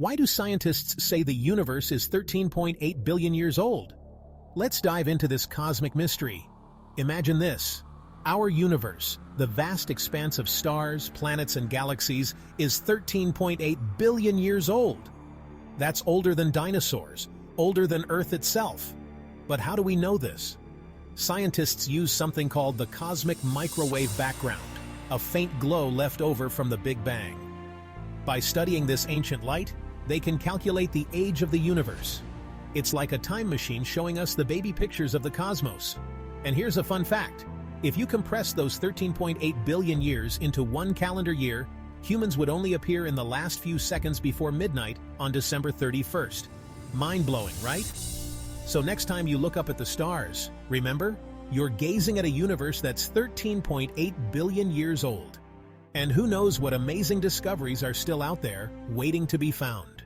Why do scientists say the universe is 13.8 billion years old? Let's dive into this cosmic mystery. Imagine this. Our universe, the vast expanse of stars, planets, and galaxies, is 13.8 billion years old. That's older than dinosaurs, older than Earth itself. But how do we know this? Scientists use something called the cosmic microwave background, a faint glow left over from the Big Bang. By studying this ancient light, they can calculate the age of the universe. It's like a time machine showing us the baby pictures of the cosmos. And here's a fun fact. If you compress those 13.8 billion years into one calendar year, humans would only appear in the last few seconds before midnight on December 31st. Mind-blowing, right? So next time you look up at the stars, remember, you're gazing at a universe that's 13.8 billion years old. And who knows what amazing discoveries are still out there, waiting to be found.